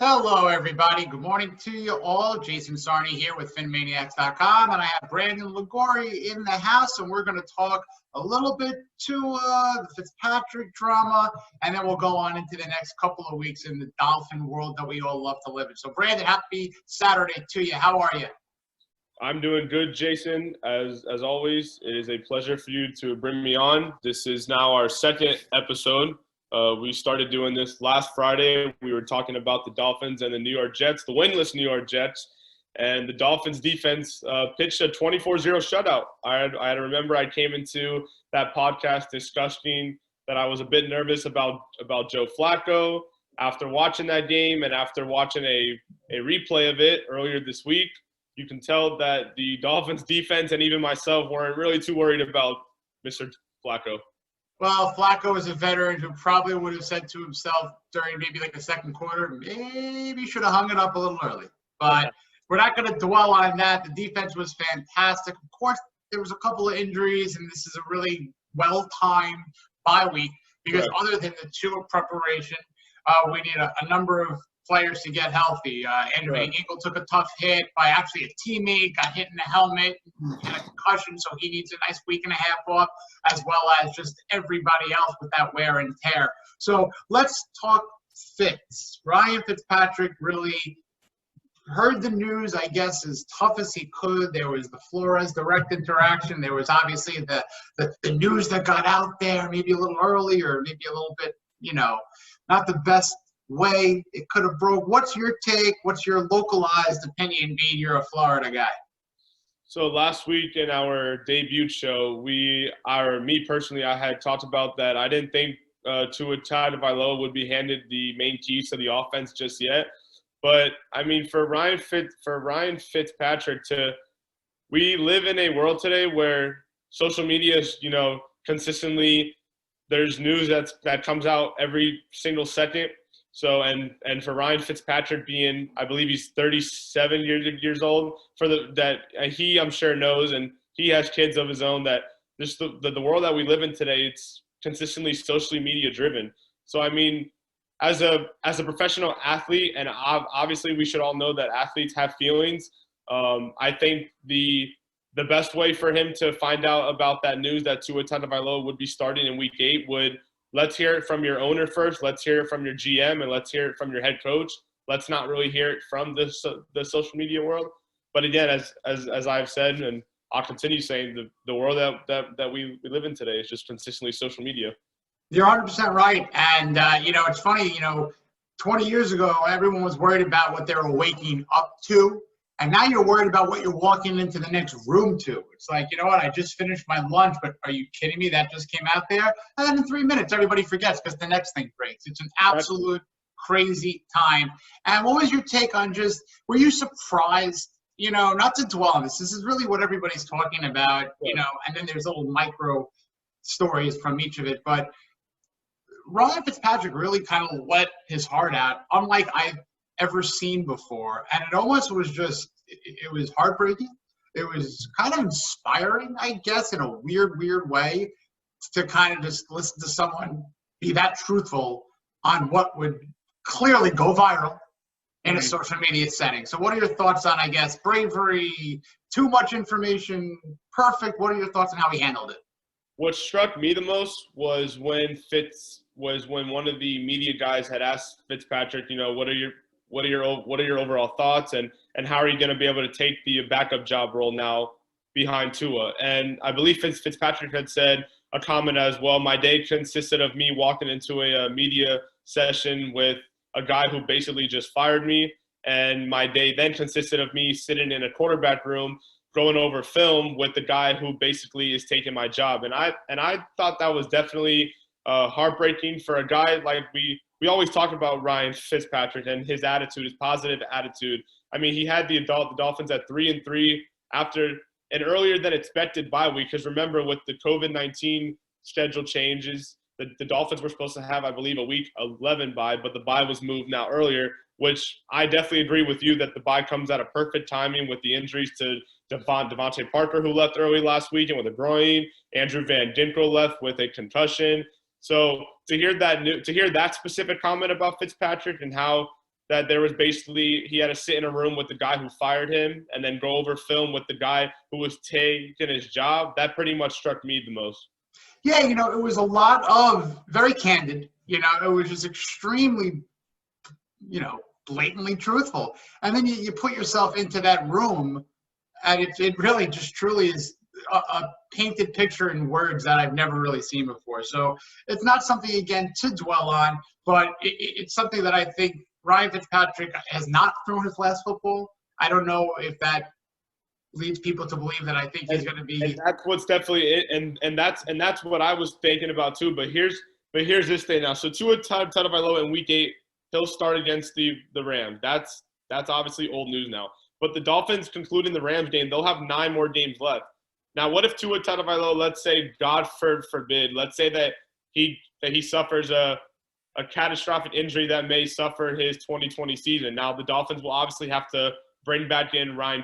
Hello, everybody. Good morning to you all. Jason Sarney here with PhinManiacs.com, and I have Brandon Liguori in the house, and we're going to talk a little bit to the Fitzpatrick drama, and then we'll go on into the next couple of weeks in the Dolphin world that we all love to live in. So, Brandon, happy Saturday to you. How are you? I'm doing good, Jason. As always, it is a pleasure for you to bring me on. This is now our second episode. We started doing this last Friday. We were talking about the Dolphins and the New York Jets, the winless New York Jets, and the Dolphins defense pitched a 24-0 shutout. I remember I came into that podcast discussing that I was a bit nervous about Joe Flacco. After watching that game and after watching a replay of it earlier this week, you can tell that the Dolphins defense and even myself weren't really too worried about Mr. Flacco. Well, Flacco is a veteran who probably would have said to himself during maybe like the second quarter, maybe should have hung it up a little early. But we're not going to dwell on that. The defense was fantastic. Of course, there was a couple of injuries, and this is a really well-timed bye week because other than the two of preparation, we need a number of players to get healthy. Andrew Eagle took a tough hit by actually a teammate, got hit in the helmet, had a concussion, so he needs a nice week and a half off, as well as just everybody else with that wear and tear. So let's talk Fitz. Ryan Fitzpatrick really heard the news, I guess, as tough as he could. There was the Flores direct interaction. There was obviously the news that got out there maybe a little early or maybe a little bit, not the best way it could have broke. What's your take? What's your localized opinion, being you're a Florida guy? So last week in our debut show, me personally, I had talked about that I didn't think Tua Tagovailoa would be handed the main keys to the offense just yet. But I mean, for Ryan Fitzpatrick we live in a world today where social media is, consistently there's news that comes out every single second. So and for Ryan Fitzpatrick being, I believe he's 37 years old, he I'm sure knows, and he has kids of his own, that just the world that we live in today, it's consistently socially media driven. So I mean, as a professional athlete, and obviously we should all know that athletes have feelings. I think the best way for him to find out about that news that Tua Tagovailoa would be starting in Week 8 let's hear it from your owner first. Let's hear it from your GM, and let's hear it from your head coach. Let's not really hear it from the social media world. But again, as I've said, and I'll continue saying, the world that we live in today is just consistently social media. You're 100% right. And, it's funny, 20 years ago, everyone was worried about what they were waking up to. And now you're worried about what you're walking into the next room to. It's like, you know what, I just finished my lunch, but are you kidding me? That just came out there. And then in 3 minutes, everybody forgets because the next thing breaks. It's an absolute crazy time. And what was your take on were you surprised, not to dwell on this. This is really what everybody's talking about, and then there's little micro stories from each of it. But Ryan Fitzpatrick really kind of let his heart out, unlike I've ever seen before. And it almost was it was heartbreaking. It was kind of inspiring, I guess, in a weird way, to kind of just listen to someone be that truthful on what would clearly go viral in a social media setting. So what are your thoughts on, I guess, bravery, too much information, perfect? What are your thoughts on how he handled it? What struck me the most was when one of the media guys had asked Fitzpatrick, what are your overall thoughts, and how are you going to be able to take the backup job role now behind Tua? And I believe Fitzpatrick had said a comment as well. My day consisted of me walking into a media session with a guy who basically just fired me, and my day then consisted of me sitting in a quarterback room going over film with the guy who basically is taking my job. And I thought that was definitely heartbreaking for a guy like we always talk about Ryan Fitzpatrick and his attitude, his positive attitude. I mean, he had the Dolphins at 3-3 after an earlier than expected bye week. Because remember, with the COVID-19 schedule changes, the Dolphins were supposed to have, I believe, a week 11 bye, but the bye was moved now earlier, which I definitely agree with you that the bye comes at a perfect timing with the injuries to Devontae Parker, who left early last week and with a groin. Andrew Van Ginkel left with a concussion. So to hear that specific comment about Fitzpatrick and how that there was basically he had to sit in a room with the guy who fired him and then go over film with the guy who was taking his job. That pretty much struck me the most. Yeah, it was a lot of very candid. It was just extremely, blatantly truthful. And then you put yourself into that room, and it really just truly is a painted picture in words that I've never really seen before. So it's not something, again, to dwell on, but it's something that I think Ryan Fitzpatrick has not thrown his last football. I don't know if that leads people to believe that I think he's going to be. And that's what's definitely it, and that's what I was thinking about too. But here's this thing now. So Tua Tagovailoa in Week 8, he'll start against the Rams. That's obviously old news now. But the Dolphins concluding the Rams game, they'll have 9 more games left. Now, what if Tua Tagovailoa, let's say, God forbid, let's say that he suffers a catastrophic injury that may suffer his 2020 season. Now, the Dolphins will obviously have to bring back in Ryan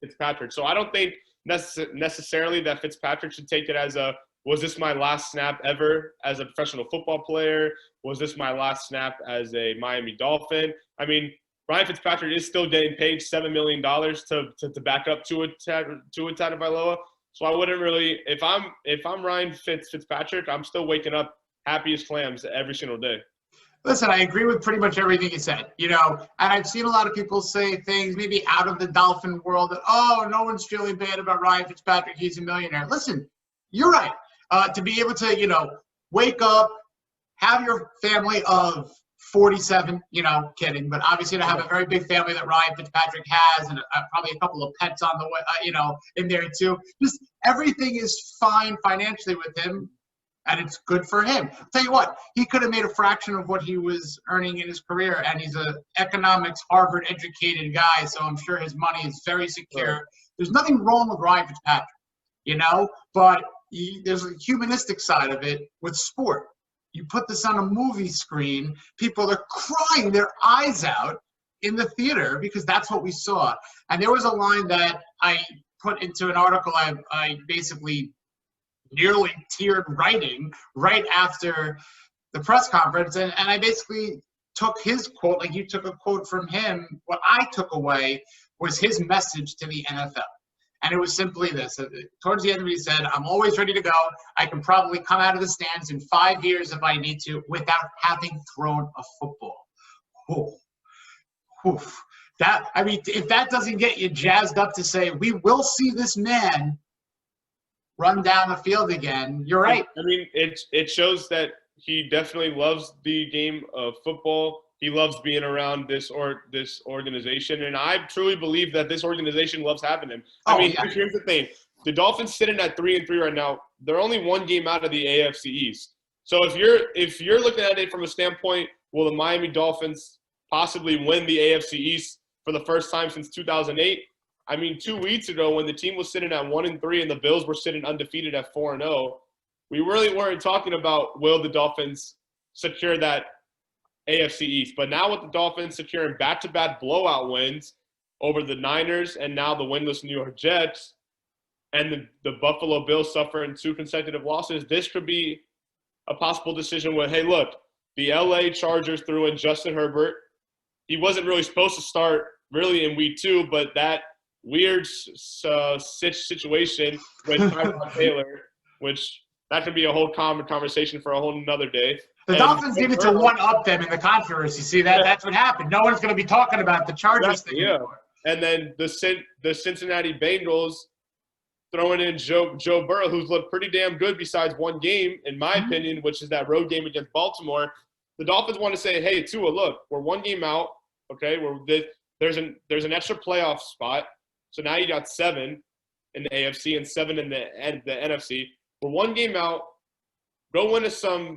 Fitzpatrick. So I don't think necessarily that Fitzpatrick should take it as was this my last snap ever as a professional football player? Was this my last snap as a Miami Dolphin? I mean, Ryan Fitzpatrick is still getting paid $7 million to back up Tua Tagovailoa. So I wouldn't really, if I'm Ryan Fitzpatrick, I'm still waking up happy as clams every single day. Listen, I agree with pretty much everything you said, and I've seen a lot of people say things maybe out of the Dolphin world that, oh, no one's feeling bad about Ryan Fitzpatrick. He's a millionaire. Listen, you're right. To be able to, wake up, have your family of 47, kidding, but obviously to have a very big family that Ryan Fitzpatrick has, and probably a couple of pets on the way, in there too. Just everything is fine financially with him. And it's good for him. I'll tell you what, he could have made a fraction of what he was earning in his career, and he's an economics Harvard-educated guy, so I'm sure his money is very secure. Right. There's nothing wrong with Ryan Fitzpatrick, but there's a humanistic side of it with sport. You put this on a movie screen, people are crying their eyes out in the theater because that's what we saw. And there was a line that I put into an article I basically nearly teared writing right after the press conference. And I basically took his quote, like you took a quote from him. What I took away was his message to the NFL. And it was simply this. Towards the end of it, he said, I'm always ready to go. I can probably come out of the stands in 5 years if I need to without having thrown a football. Oof. Oof. If that doesn't get you jazzed up to say, we will see this man run down the field again, you're right. I mean, it shows that he definitely loves the game of football. He loves being around this organization, and I truly believe that this organization loves having him. Here's the thing: the Dolphins sitting at 3-3 right now. They're only 1 game out of the AFC East. So if you're looking at it from a standpoint, will the Miami Dolphins possibly win the AFC East for the first time since 2008? 2 weeks ago when the team was sitting at 1-3 and the Bills were sitting undefeated at 4-0, we really weren't talking about will the Dolphins secure that AFC East. But now with the Dolphins securing back-to-back blowout wins over the Niners and now the winless New York Jets and the Buffalo Bills suffering 2 consecutive losses, this could be a possible decision where, hey, look, the LA Chargers threw in Justin Herbert. He wasn't really supposed to start really in week 2, but that weird situation with Tyrod Taylor, which that could be a whole conversation for a whole another day. The Dolphins needed to one-up them in the controversy. See, that's what happened. No one's going to be talking about the Chargers thing anymore. And then the Cincinnati Bengals throwing in Joe Burrow, who's looked pretty damn good besides 1 game, in my opinion, which is that road game against Baltimore. The Dolphins want to say, hey, Tua, look, we're 1 game out. Okay, there's an extra playoff spot. So now you got 7 in the AFC and 7 in the NFC. We're 1 game out. Go win us some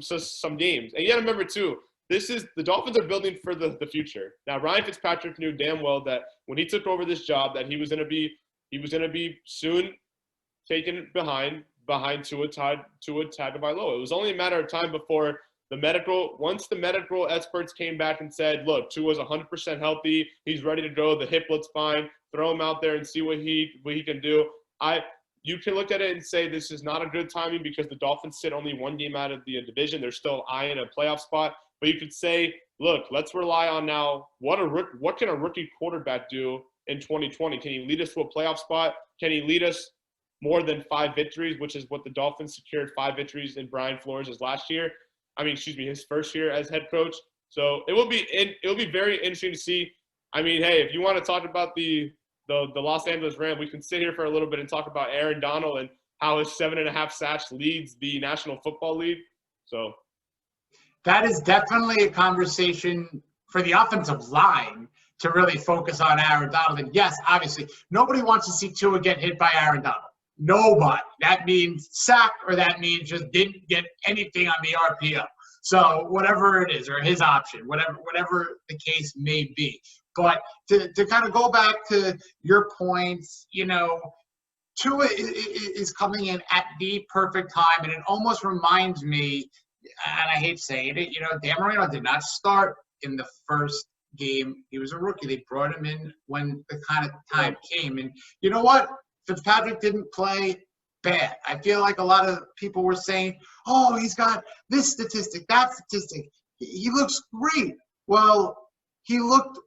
games. And you got to remember, too, the Dolphins are building for the future. Now, Ryan Fitzpatrick knew damn well that when he took over this job that he was going to be soon taken behind Tua Tagovailoa. It was only a matter of time before once the medical experts came back and said, look, Tua's 100% healthy. He's ready to go. The hip looks fine. Throw him out there and see what he can do. You can look at it and say this is not a good timing because the Dolphins sit only 1 game out of the division. They're still eyeing a playoff spot. But you could say, look, let's rely on now what can a rookie quarterback do in 2020? Can he lead us to a playoff spot? Can he lead us more than 5 victories, which is what the Dolphins secured 5 victories in Brian Flores' last year? His first year as head coach. So it will be very interesting to see. I mean, hey, if you want to talk about the Los Angeles Rams, we can sit here for a little bit and talk about Aaron Donald and how his 7.5 sacks leads the National Football League. So that is definitely a conversation for the offensive line to really focus on Aaron Donald. And yes, obviously, nobody wants to see Tua get hit by Aaron Donald. Nobody. That means sack, or that means just didn't get anything on the RPO. So whatever it is, or his option, whatever the case may be. But to kind of go back to your points, Tua is coming in at the perfect time, and it almost reminds me, and I hate saying it, Dan Marino did not start in the first game. He was a rookie. They brought him in when the kind of time came. And you know what? Fitzpatrick didn't play bad. I feel like a lot of people were saying, oh, he's got this statistic, that statistic. He looks great. Well, he looked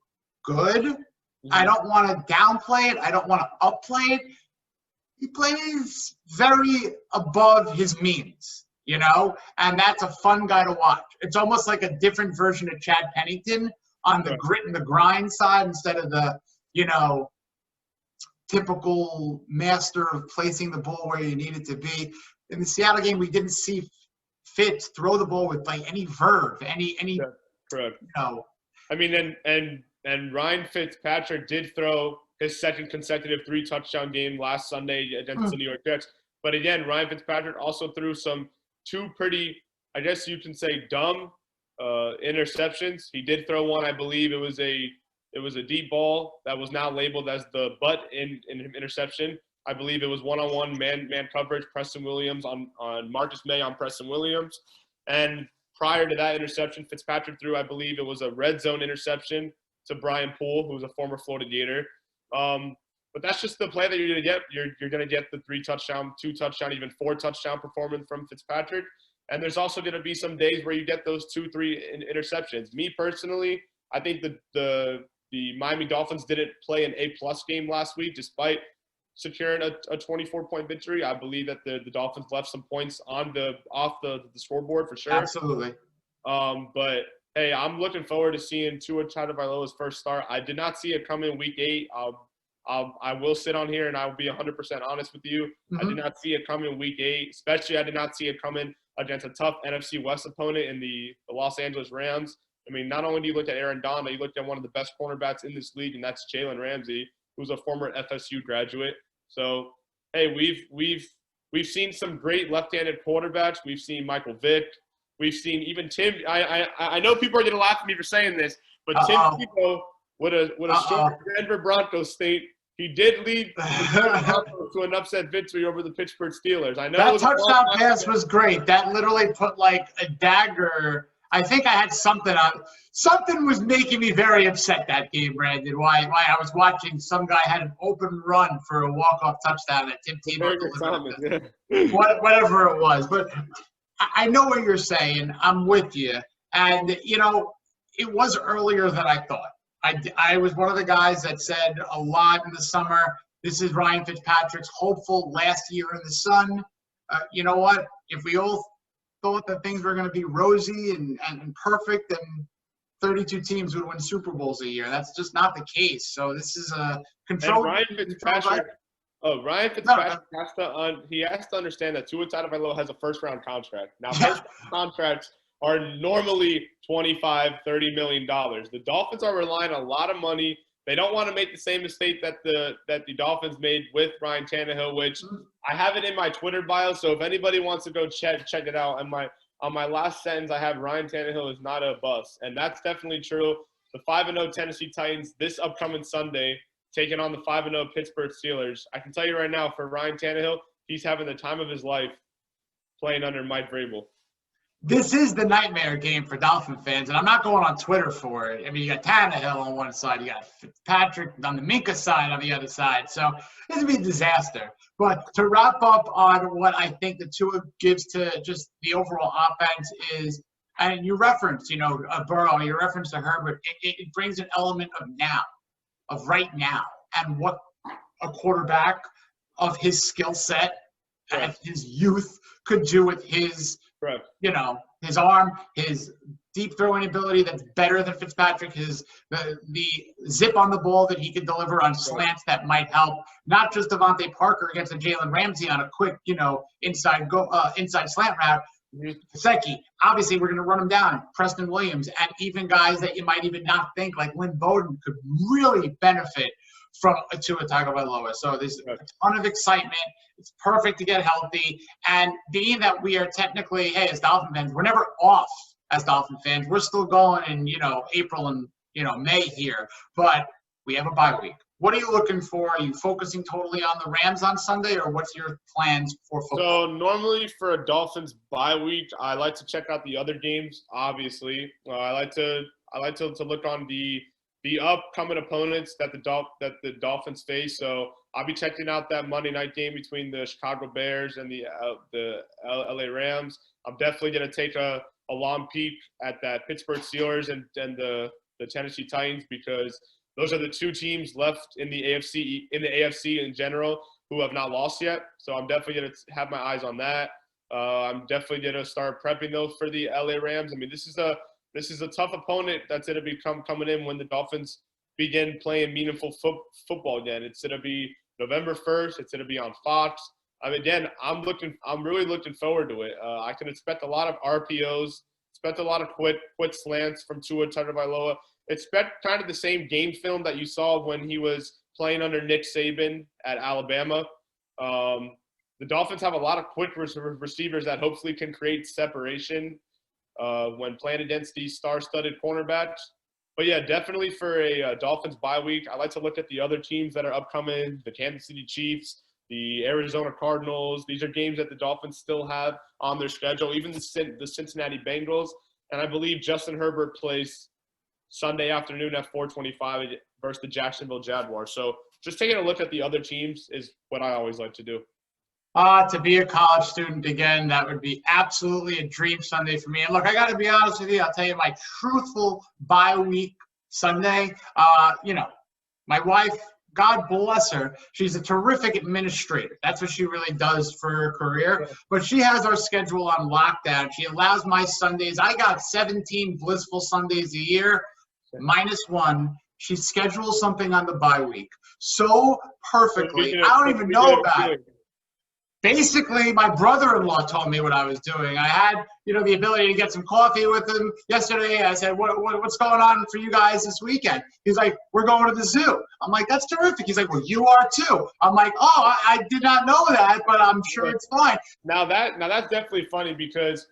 good. Mm-hmm. I don't want to downplay it. I don't want to upplay it. He plays very above his means, and that's a fun guy to watch. It's almost like a different version of Chad Pennington on the grit and the grind side instead of the, typical master of placing the ball where you need it to be. In the Seattle game, we didn't see Fitz throw the ball with any verve, any. Yeah, correct. And Ryan Fitzpatrick did throw his second consecutive 3-touchdown game last Sunday against the New York Jets. But again, Ryan Fitzpatrick also threw two pretty, I guess you can say, dumb interceptions. He did throw one, I believe it was a deep ball that was now labeled as the butt in interception. I believe it was one-on-one man coverage, Preston Williams on Marcus May on Preston Williams. And prior to that interception, Fitzpatrick threw, I believe it was a red zone interception to Brian Poole, who was a former Florida Gator. But that's just the play that you're going to get. You're going to get the 3-touchdown, 2-touchdown, even 4-touchdown performance from Fitzpatrick. And there's also going to be some days where you get those 2-3 interceptions. Me personally, I think the Miami Dolphins didn't play an A-plus game last week despite securing a 24-point victory. I believe that the Dolphins left some points off the scoreboard for sure. Absolutely. But hey, I'm looking forward to seeing Tua Tagovailoa's first start. I did not see it coming week 8. I will sit on here and I will be 100% honest with you. Mm-hmm. I did not see it coming week 8. Especially, I did not see it coming against a tough NFC West opponent in the Los Angeles Rams. I mean, not only do you look at Aaron Donald, you look at one of the best cornerbacks in this league, and that's Jalen Ramsey, who's a former FSU graduate. So, hey, we've seen some great left-handed quarterbacks. We've seen Michael Vick. We've seen even Tim. I know people are going to laugh at me for saying this, but Tim Tebow with a short Denver Broncos state, he did lead to an upset victory over the Pittsburgh Steelers. I know that touchdown pass was great. That literally put like a dagger. I think I had something on. Something was making me very upset that game, Brandon. Why I was watching some guy had an open run for a walk-off touchdown that Tim Tebow delivered. Whatever it was. But I know what you're saying. I'm with you. And, it was earlier than I thought. I was one of the guys that said a lot in the summer, this is Ryan Fitzpatrick's hopeful last year in the sun. You know what? If we all thought that things were going to be rosy and perfect, then 32 teams would win Super Bowls a year. That's just not the case. So this is a control. Ryan Fitzpatrick has to understand that Tua Tagovailoa has a first-round contract. Now, first-round contracts are normally $25, $30 million. The Dolphins are relying on a lot of money. They don't want to make the same mistake that the Dolphins made with Ryan Tannehill, which I have it in my Twitter bio. So if anybody wants to go check it out, on my last sentence, I have Ryan Tannehill is not a bust, and that's definitely true. The 5-0 Tennessee Titans this upcoming Sunday, taking on the 5-0 Pittsburgh Steelers. I can tell you right now, for Ryan Tannehill, he's having the time of his life playing under Mike Vrabel. This is the nightmare game for Dolphin fans, and I'm not going on Twitter for it. I mean, you got Tannehill on one side, you got Fitzpatrick on the Minka side on the other side. So this would be a disaster. But to wrap up on what I think the Tua gives to just the overall offense is, And you referenced, Burrow, you referenced to Herbert. It brings an element of now, of right now, and what a quarterback of his skill set and his youth could do with his, his arm, his deep throwing ability that's better than Fitzpatrick, the zip on the ball that he could deliver on slants that might help not just Devontae Parker against a Jalen Ramsey on a quick, inside slant route. Gesicki, obviously we're going to run him down. Preston Williams, and even guys that you might even not think like Lynn Bowden could really benefit from a Tua Tagovailoa. So there's a ton of excitement. It's perfect to get healthy. And being that we are technically, as Dolphin fans, we're never off as Dolphin fans. We're still going in, April and, May here. But we have a bye week. What are you looking for? Are you focusing totally on the Rams on Sunday, or what's your plans for football? So normally for a Dolphins bye week, I like to check out the other games, obviously. I like to look on the upcoming opponents that the Dolphins face. So I'll be checking out that Monday night game between the Chicago Bears and the LA Rams. I'm definitely going to take a long peek at that Pittsburgh Steelers and the Tennessee Titans, because those are the two teams left in the AFC in general who have not lost yet. So I'm definitely going to have my eyes on that. I'm definitely going to start prepping those for the LA Rams. I mean, this is a tough opponent that's going to be coming in when the Dolphins begin playing meaningful football again. It's going to be November 1st. It's going to be on Fox. I mean, again, I'm really looking forward to it. I can expect a lot of RPOs, expect a lot of quick slants from Tua Tagovailoa. Expect kind of the same game film that you saw when he was playing under Nick Saban at Alabama. The Dolphins have a lot of quick receivers that hopefully can create separation when playing against these star-studded cornerbacks. But, yeah, definitely for a Dolphins bye week, I like to look at the other teams that are upcoming, the Kansas City Chiefs, the Arizona Cardinals. These are games that the Dolphins still have on their schedule, even the Cincinnati Bengals. And I believe Justin Herbert plays Sunday afternoon at 4:25 versus the Jacksonville Jaguars. So just taking a look at the other teams is what I always like to do. To be a college student again, that would be absolutely a dream Sunday for me. And look, I got to be honest with you. I'll tell you my truthful bye week Sunday. My wife, God bless her, she's a terrific administrator. That's what she really does for her career. But she has our schedule on lockdown. She allows my Sundays. I got 17 blissful Sundays a year, -1. She schedules something on the bye week so perfectly. I don't even know about it. Basically, my brother-in-law told me what I was doing. I had, the ability to get some coffee with him yesterday. I said, what's going on for you guys this weekend? He's like, we're going to the zoo. I'm like, that's terrific. He's like, well, you are too. I'm like, oh, I did not know that, but I'm sure it's fine. Now that's definitely funny, because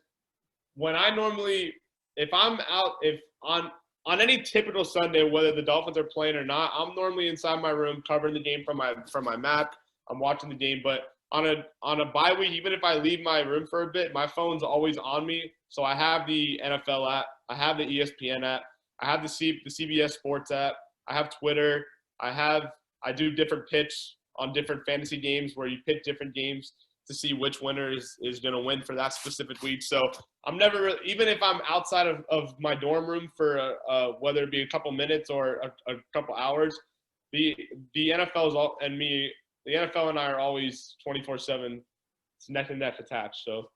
when I normally, if I'm out, if on any typical Sunday, whether the Dolphins are playing or not, I'm normally inside my room covering the game from my Mac. I'm watching the game, but on a bye week, even if I leave my room for a bit, my phone's always on me. So I have the NFL app, I have the ESPN app, I have the CBS Sports app, I have Twitter, I do different picks on different fantasy games where you pick different games to see which winner is going to win for that specific week. So I'm never really, even if I'm outside of my dorm room for whether it be a couple minutes or a couple hours, the NFL is all, and me. The NFL and I are always 24/7. It's neck and neck attached. So,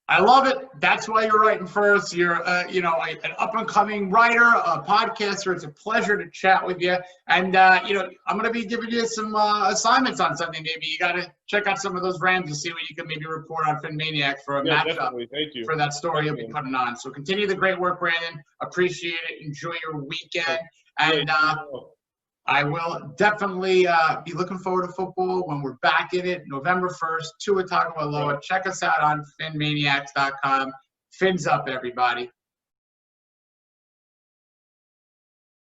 I love it. That's why you're writing for us. You're, an up-and-coming writer, a podcaster. It's a pleasure to chat with you. And, I'm going to be giving you some assignments on Sunday. Maybe you got to check out some of those Rams and see what you can maybe report on PhinManiacs for a matchup. Thank you. For that story you'll be putting on. So continue the great work, Brandon. Appreciate it. Enjoy your weekend. And I will definitely be looking forward to football when we're back in it, November 1st, Tua Tagovailoa. Check us out on PhinManiacs.com. Fins up, everybody.